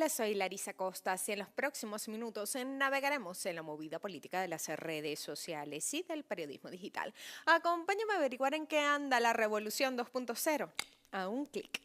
tardes, soy Larisa Costas y en los próximos minutos navegaremos en la movida política de las redes sociales y del periodismo digital. Acompáñame a averiguar en qué anda la revolución 2.0 a un clic.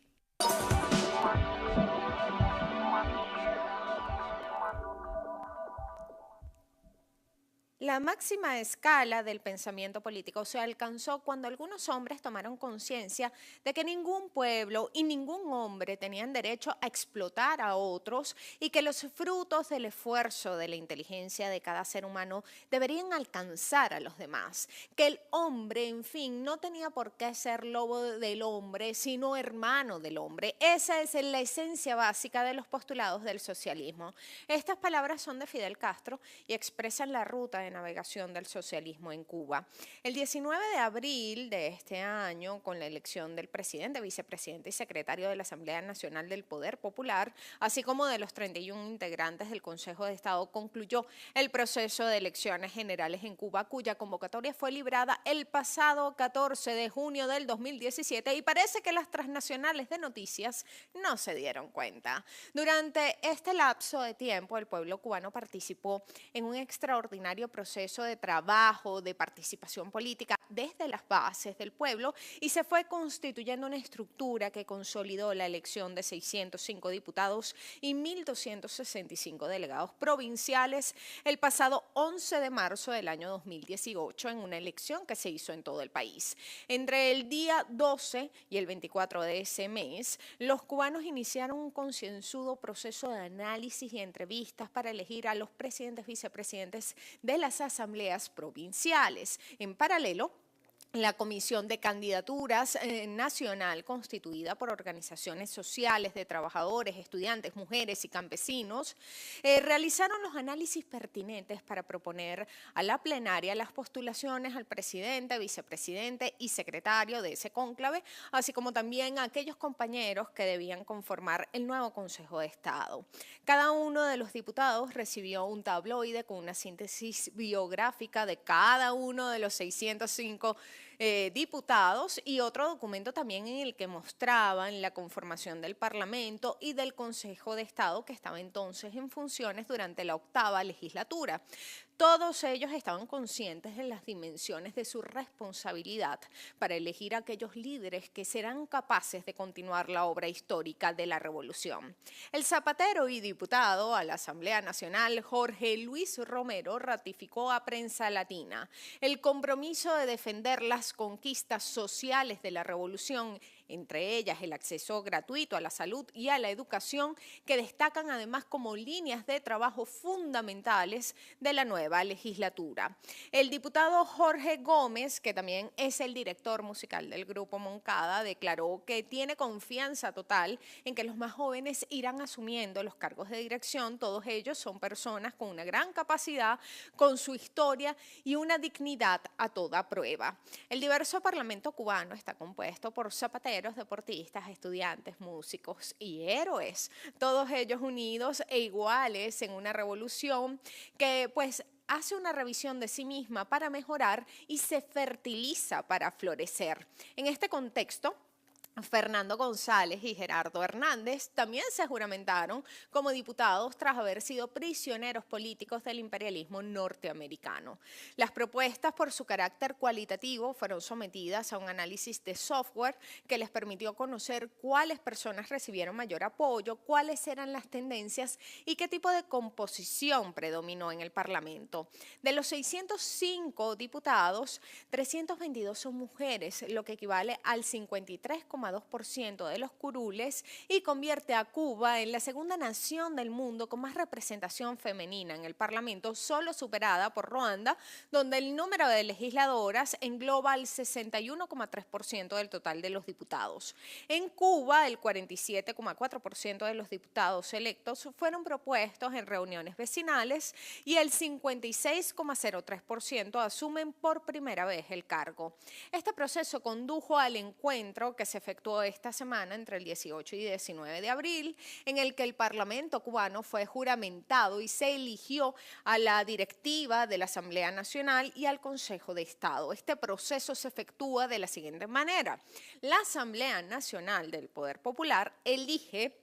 La máxima escala del pensamiento político se alcanzó cuando algunos hombres tomaron conciencia de que ningún pueblo y ningún hombre tenían derecho a explotar a otros y que los frutos del esfuerzo de la inteligencia de cada ser humano deberían alcanzar a los demás. Que el hombre, en fin, no tenía por qué ser lobo del hombre, sino hermano del hombre. Esa es la esencia básica de los postulados del socialismo. Estas palabras son de Fidel Castro y expresan la ruta de navegación del socialismo en Cuba. El 19 de abril de este año, con la elección del presidente, vicepresidente y secretario de la Asamblea Nacional del Poder Popular, así como de los 31 integrantes del Consejo de Estado, concluyó el proceso de elecciones generales en Cuba, cuya convocatoria fue librada el pasado 14 de junio del 2017 y parece que las transnacionales de noticias no se dieron cuenta. Durante este lapso de tiempo, el pueblo cubano participó en un extraordinario proceso de trabajo, de participación política desde las bases del pueblo y se fue constituyendo una estructura que consolidó la elección de 605 diputados y 1.265 delegados provinciales el pasado 11 de marzo del año 2018 en una elección que se hizo en todo el país. Entre el día 12 y el 24 de ese mes, los cubanos iniciaron un concienzudo proceso de análisis y entrevistas para elegir a los presidentes, vicepresidentes de las asambleas provinciales. En paralelo, la Comisión de Candidaturas Nacional, constituida por organizaciones sociales de trabajadores, estudiantes, mujeres y campesinos, realizaron los análisis pertinentes para proponer a la plenaria las postulaciones al presidente, vicepresidente y secretario de ese cónclave, así como también a aquellos compañeros que debían conformar el nuevo Consejo de Estado. Cada uno de los diputados recibió un tabloide con una síntesis biográfica de cada uno de los 605 diputados y otro documento también en el que mostraban la conformación del Parlamento y del Consejo de Estado que estaba entonces en funciones durante la 8ª legislatura. Todos ellos estaban conscientes de las dimensiones de su responsabilidad para elegir a aquellos líderes que serán capaces de continuar la obra histórica de la revolución. El zapatero y diputado a la Asamblea Nacional, Jorge Luis Romero, ratificó a Prensa Latina el compromiso de defender las conquistas sociales de la revolución, entre ellas el acceso gratuito a la salud y a la educación, que destacan además como líneas de trabajo fundamentales de la nueva legislatura. El diputado Jorge Gómez, que también es el director musical del Grupo Moncada, declaró que tiene confianza total en que los más jóvenes irán asumiendo los cargos de dirección. Todos ellos son personas con una gran capacidad, con su historia y una dignidad a toda prueba. El diverso Parlamento cubano está compuesto por zapateros, deportistas, estudiantes, músicos y héroes, todos ellos unidos e iguales en una revolución que pues hace una revisión de sí misma para mejorar y se fertiliza para florecer. En este contexto, Fernando González y Gerardo Hernández también se juramentaron como diputados tras haber sido prisioneros políticos del imperialismo norteamericano. Las propuestas, por su carácter cualitativo, fueron sometidas a un análisis de software que les permitió conocer cuáles personas recibieron mayor apoyo, cuáles eran las tendencias y qué tipo de composición predominó en el Parlamento. De los 605 diputados, 322 son mujeres, lo que equivale al 53,2% de los curules y convierte a Cuba en la segunda nación del mundo con más representación femenina en el Parlamento, solo superada por Ruanda, donde el número de legisladoras engloba al 61,3% del total de los diputados. En Cuba, el 47,4% de los diputados electos fueron propuestos en reuniones vecinales y el 56,03% asumen por primera vez el cargo. Este proceso condujo al encuentro que se efectuó esta semana entre el 18 y 19 de abril, en el que el Parlamento cubano fue juramentado y se eligió a la directiva de la Asamblea Nacional y al Consejo de Estado. Este proceso se efectúa de la siguiente manera. La Asamblea Nacional del Poder Popular elige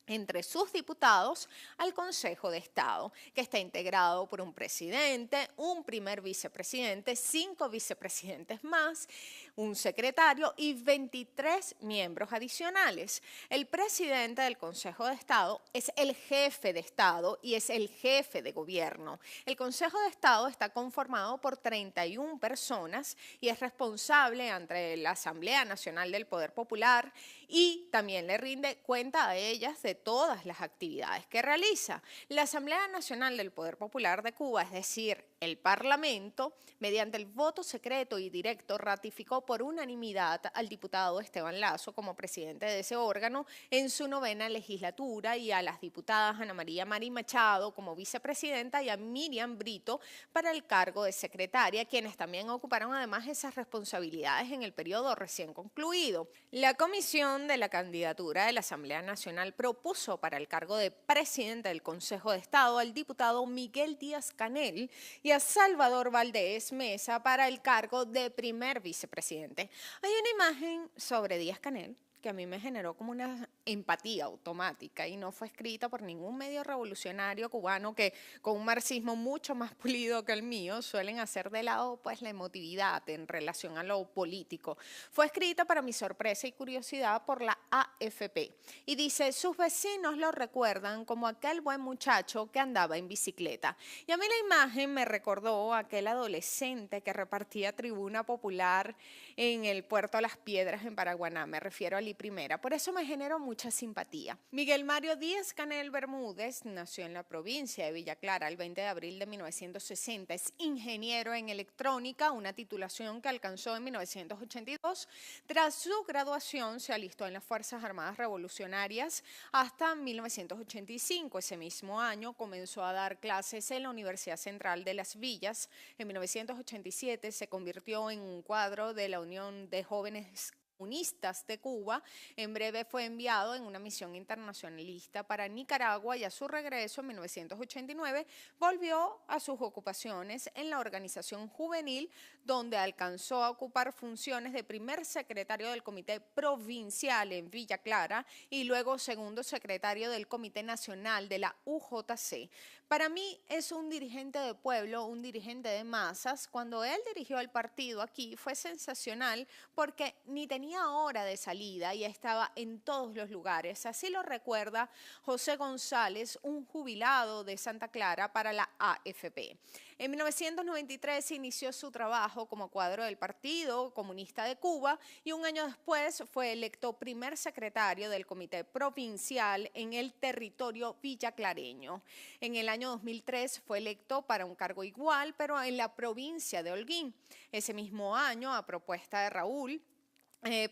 entre sus diputados al Consejo de Estado, que está integrado por un presidente, un primer vicepresidente, 5 vicepresidentes más, un secretario y 23 miembros adicionales. El presidente del Consejo de Estado es el jefe de Estado y es el jefe de gobierno. El Consejo de Estado está conformado por 31 personas y es responsable ante la Asamblea Nacional del Poder Popular y también le rinde cuenta a ellas de todas las actividades que realiza. La Asamblea Nacional del Poder Popular de Cuba, es decir, el Parlamento, mediante el voto secreto y directo, ratificó por unanimidad al diputado Esteban Lazo como presidente de ese órgano en su 9ª legislatura y a las diputadas Ana María Mari Machado como vicepresidenta y a Miriam Brito para el cargo de secretaria, quienes también ocuparon además esas responsabilidades en el periodo recién concluido. La comisión de la candidatura de la Asamblea Nacional propuso para el cargo de presidente del Consejo de Estado al diputado Miguel Díaz-Canel y a Salvador Valdés Mesa para el cargo de primer vicepresidente. Hay una imagen sobre Díaz-Canel que a mí me generó como una empatía automática y no fue escrita por ningún medio revolucionario cubano que con un marxismo mucho más pulido que el mío suelen hacer de lado pues la emotividad en relación a lo político. Fue escrita para mi sorpresa y curiosidad por la AFP y dice: sus vecinos lo recuerdan como aquel buen muchacho que andaba en bicicleta. Y a mí la imagen me recordó a aquel adolescente que repartía tribuna popular en el puerto Las Piedras en Paraguaná, me refiero a Primera. Por eso me generó mucha simpatía. Miguel Mario Díaz-Canel Bermúdez nació en la provincia de Villa Clara el 20 de abril de 1960. Es ingeniero en electrónica, una titulación que alcanzó en 1982. Tras su graduación se alistó en las Fuerzas Armadas Revolucionarias hasta 1985. Ese mismo año comenzó a dar clases en la Universidad Central de Las Villas. En 1987 se convirtió en un cuadro de la Unión de Jóvenes Comunistas de Cuba. En breve fue enviado en una misión internacionalista para Nicaragua y a su regreso en 1989 volvió a sus ocupaciones en la organización juvenil, donde alcanzó a ocupar funciones de primer secretario del Comité Provincial en Villa Clara y luego segundo secretario del Comité Nacional de la UJC. Para mí es un dirigente de pueblo, un dirigente de masas. Cuando él dirigió el partido aquí fue sensacional porque ni tenía hora de salida y estaba en todos los lugares. Así lo recuerda José González, un jubilado de Santa Clara para la AFP. En 1993 inició su trabajo como cuadro del Partido Comunista de Cuba y un año después fue electo primer secretario del Comité Provincial en el territorio villaclareño. En el año 2003 fue electo para un cargo igual, pero en la provincia de Holguín. Ese mismo año, a propuesta de Raúl,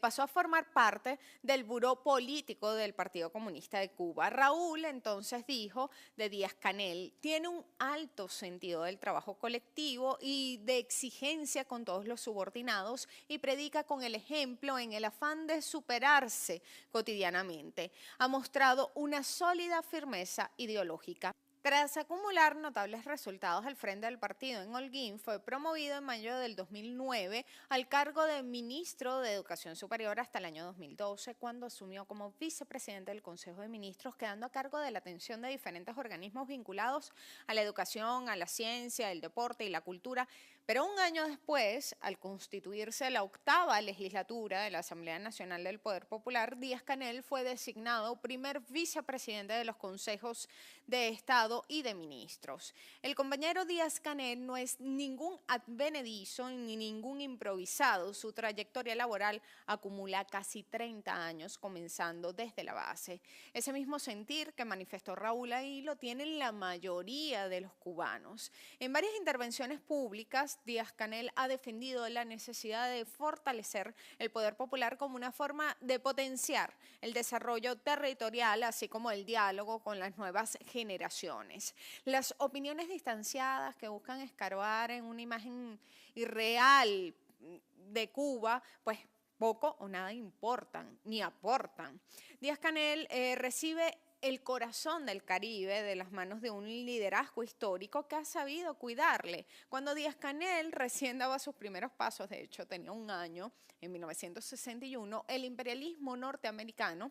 pasó a formar parte del buró político del Partido Comunista de Cuba. Raúl entonces dijo de Díaz-Canel: tiene un alto sentido del trabajo colectivo y de exigencia con todos los subordinados y predica con el ejemplo en el afán de superarse cotidianamente. Ha mostrado una sólida firmeza ideológica. Tras acumular notables resultados al frente del partido en Holguín, fue promovido en mayo del 2009 al cargo de ministro de Educación Superior hasta el año 2012, cuando asumió como vicepresidente del Consejo de Ministros, quedando a cargo de la atención de diferentes organismos vinculados a la educación, a la ciencia, el deporte y la cultura. Pero un año después, al constituirse la 8ª legislatura de la Asamblea Nacional del Poder Popular, Díaz-Canel fue designado primer vicepresidente de los consejos de Estado y de ministros. El compañero Díaz-Canel no es ningún advenedizo ni ningún improvisado. Su trayectoria laboral acumula casi 30 años, comenzando desde la base. Ese mismo sentir que manifestó Raúl ahí lo tienen la mayoría de los cubanos. En varias intervenciones públicas, Díaz-Canel ha defendido la necesidad de fortalecer el poder popular como una forma de potenciar el desarrollo territorial, así como el diálogo con las nuevas generaciones. Las opiniones distanciadas que buscan escarbar en una imagen irreal de Cuba, pues poco o nada importan ni aportan. Díaz-Canel recibe el corazón del Caribe de las manos de un liderazgo histórico que ha sabido cuidarle. Cuando Díaz-Canel recién daba sus primeros pasos, de hecho tenía un año, en 1961, el imperialismo norteamericano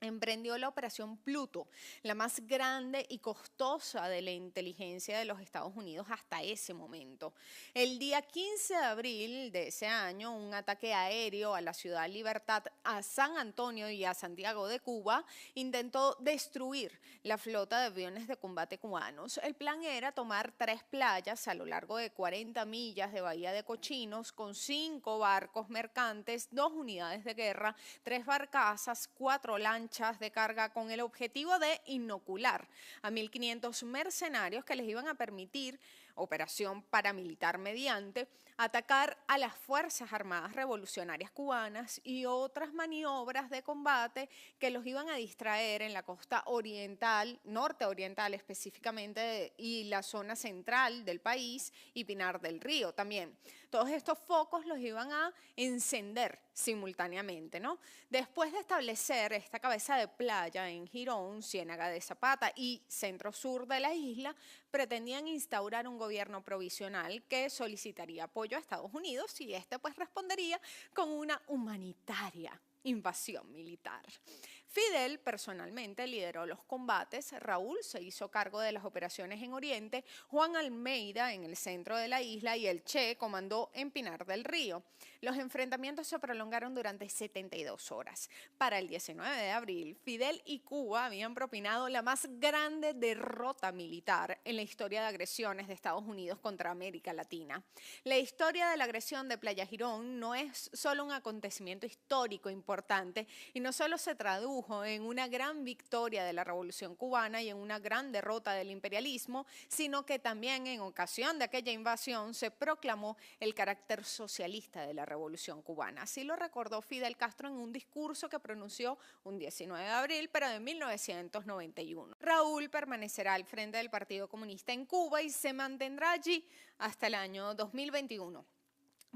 emprendió la Operación Pluto, la más grande y costosa de la inteligencia de los Estados Unidos hasta ese momento. El día 15 de abril de ese año, un ataque aéreo a la Ciudad Libertad, a San Antonio y a Santiago de Cuba intentó destruir la flota de aviones de combate cubanos. El plan era tomar 3 playas a lo largo de 40 millas de Bahía de Cochinos con 5 barcos mercantes, 2 unidades de guerra, 3 barcazas, 4 lanchas de carga con el objetivo de inocular a 1.500 mercenarios que les iban a permitir, operación paramilitar mediante, atacar a las Fuerzas Armadas Revolucionarias Cubanas y otras maniobras de combate que los iban a distraer en la costa oriental, norte oriental específicamente, y la zona central del país y Pinar del Río también. Todos estos focos los iban a encender simultáneamente, ¿no? Después de establecer esta cabeza de playa en Girón, Ciénaga de Zapata y centro-sur de la isla, pretendían instaurar un gobierno provisional que solicitaría apoyo a Estados Unidos y este pues respondería con una humanitaria invasión militar. Fidel personalmente lideró los combates, Raúl se hizo cargo de las operaciones en Oriente, Juan Almeida en el centro de la isla y el Che comandó en Pinar del Río. Los enfrentamientos se prolongaron durante 72 horas. Para el 19 de abril, Fidel y Cuba habían propinado la más grande derrota militar en la historia de agresiones de Estados Unidos contra América Latina. La historia de la agresión de Playa Girón no es solo un acontecimiento histórico importante y no solo se tradujo en una gran victoria de la Revolución Cubana y en una gran derrota del imperialismo, sino que también en ocasión de aquella invasión se proclamó el carácter socialista de la Revolución Cubana. Así lo recordó Fidel Castro en un discurso que pronunció un 19 de abril, pero de 1991. Raúl permanecerá al frente del Partido Comunista en Cuba y se mantendrá allí hasta el año 2021.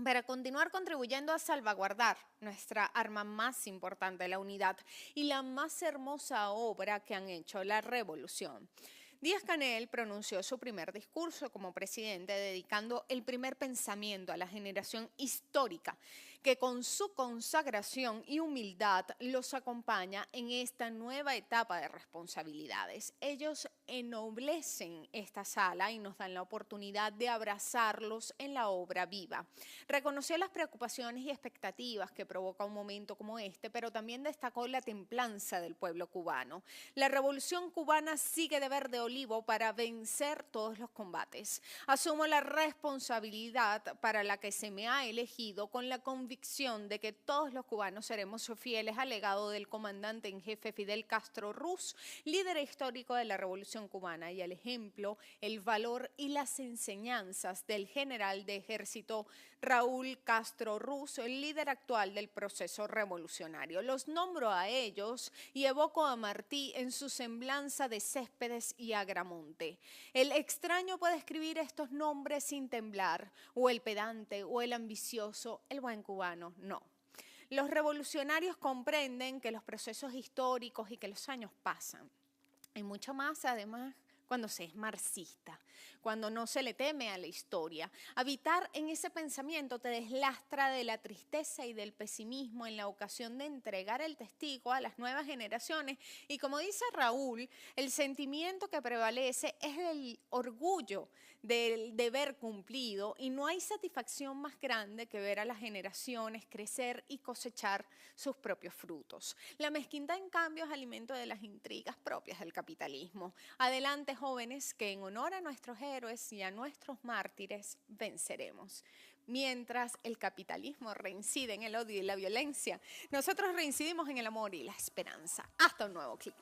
Para continuar contribuyendo a salvaguardar nuestra arma más importante, la unidad, y la más hermosa obra que han hecho, la revolución. Díaz-Canel pronunció su primer discurso como presidente dedicando el primer pensamiento a la generación histórica que con su consagración y humildad los acompaña en esta nueva etapa de responsabilidades. Ellos ennoblecen esta sala y nos dan la oportunidad de abrazarlos en la obra viva. Reconoció las preocupaciones y expectativas que provoca un momento como este, pero también destacó la templanza del pueblo cubano. La revolución cubana sigue de verde olivo para vencer todos los combates. Asumo la responsabilidad para la que se me ha elegido con la convicción de que todos los cubanos seremos fieles al legado del comandante en jefe Fidel Castro Ruz, líder histórico de la revolución cubana, y al ejemplo, el valor y las enseñanzas del general de ejército Raúl Castro Ruz, el líder actual del proceso revolucionario. Los nombro a ellos y evoco a Martí en su semblanza de Céspedes y Agramonte. El extraño puede escribir estos nombres sin temblar, o el pedante, o el ambicioso, el buen cubano, no. Los revolucionarios comprenden que los procesos históricos y que los años pasan. Y mucho más, además, cuando se es marxista, cuando no se le teme a la historia. Habitar en ese pensamiento te deslastra de la tristeza y del pesimismo en la ocasión de entregar el testigo a las nuevas generaciones. Y como dice Raúl, el sentimiento que prevalece es el orgullo del deber cumplido y no hay satisfacción más grande que ver a las generaciones crecer y cosechar sus propios frutos. La mezquindad, en cambio, es alimento de las intrigas propias del capitalismo. Adelante, jóvenes, que en honor a nuestros héroes y a nuestros mártires venceremos. Mientras el capitalismo reincide en el odio y la violencia, nosotros reincidimos en el amor y la esperanza. Hasta un nuevo clic.